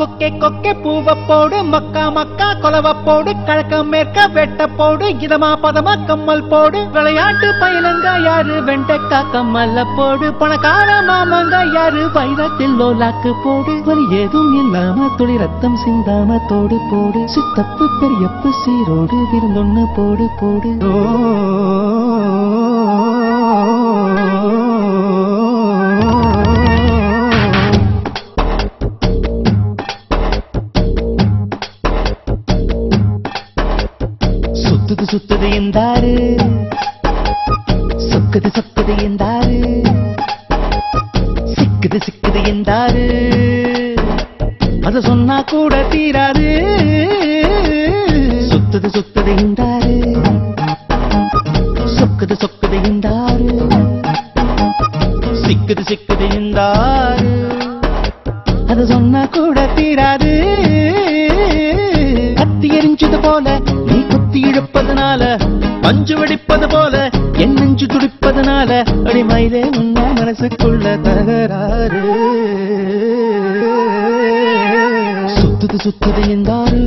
கொக்கே கொக்கே பூவ போடு மக்கா மக்கா கொலவ போடு கிழக்க மேற்க வெட்ட போடு இதமா பதமா கம்மல் போடு விளையாட்டு பயிலங்க யாரு வெண்டைக்கா கம்மல்ல போடு பணக்கார மாமங்க யாரு வைரத்தில் லோலாக்கு போடு வலி ஏதும் இல்லாம துளி ரத்தம் சிந்தாம தோடு போடு சித்தப்பு பெரியப்பு சீரோடு விருந்தொன்னு போடு போடு சுத்துது சுத்துது என்றாரு சொக்குது சொக்குது என்றாரு சிக்குது சிக்குது என்றாரு அத சொன்னா கூட தீராது சுத்துது சுத்துது என்றாரு சொக்குது சொக்குது என்றாரு சிக்குது சிக்குது என்றாரு அத சொன்னா கூட தீராது கத்தி எரிஞ்சது போல நீ குத்தி இழுப்பதனால பஞ்சு வெடிப்பது போல என் நெஞ்சு துடிப்பதனால அடிமையிலே உன்ன மனசுக்குள்ள தகராறு சுத்துது சுத்துது என்றாரு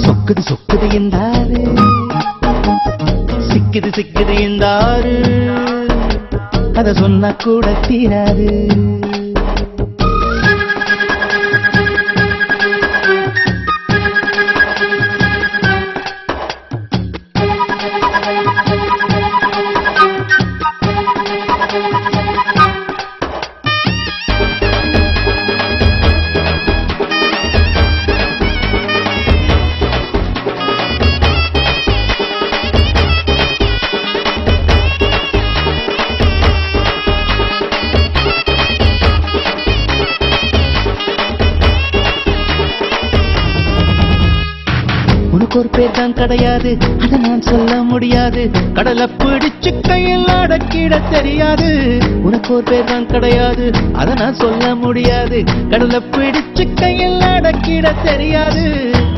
சொக்குது சொக்குது என்றாரு சிக்குது சிக்குது என்றாரு அத சொன்னா கூட தீராது உனக்கு ஒரு பேர் தான் கிடையாது அதை நான் சொல்ல முடியாது கடலை பிடிச்சு கையில் அடக்கிட தெரியாது உனக்கு ஒரு பேர் தான் கிடையாது அதை நான் சொல்ல முடியாது கடலை பிடிச்சு கையில் அடக்கிட தெரியாது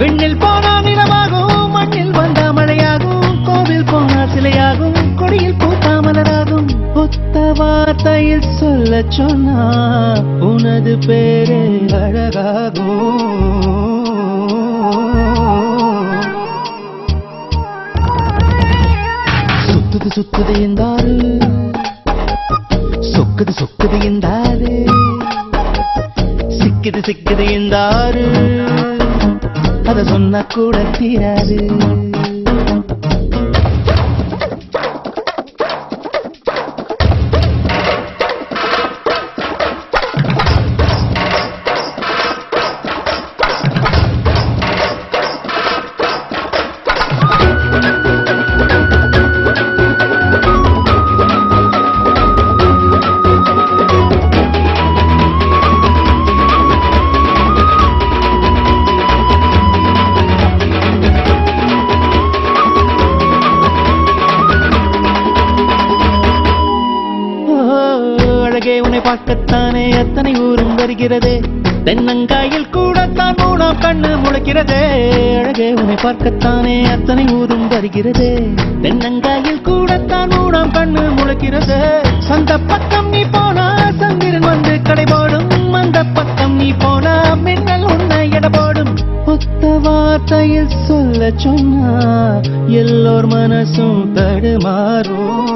விண்ணில் போனா நிலமாகும் மண்ணில் வந்தா மழையாகும் கோவில் போனா சிலையாகும் கொடியில் பூத்தா மலராகும் ஒத்த வார்த்தையில் சொல்ல சொன்னா உனது பேரே அழகாகும் சுத்துது சுத்துது என்றாரு சொக்குது சொக்குது என்றாரு சிக்குது சிக்குது என்றாரு அத சொன்னா கூட தீராது அழகே உன்னை பார்க்கத்தானே எத்தனை ஊரும் வருகிறதே தென்னங்காயில் கூடத்தான் மூணாம் கண்ணு முளைக்கிறதே அழகே உன்னை பார்க்கத்தானே எத்தனை ஊரும் வருகிறதே தென்னங்காயில் கூடத்தான் மூணாம் கண்ணு முளைக்கிறதே சந்த பக்கம் நீ போனா சந்திரன் வந்து கடைபோடும் அந்த பக்கம் நீ போனா மின்னல் உன்னை எடபோடும் ஒத்த வார்த்தையில் சொல்ல சொன்னா எல்லோர் மனசும் தடுமாறும்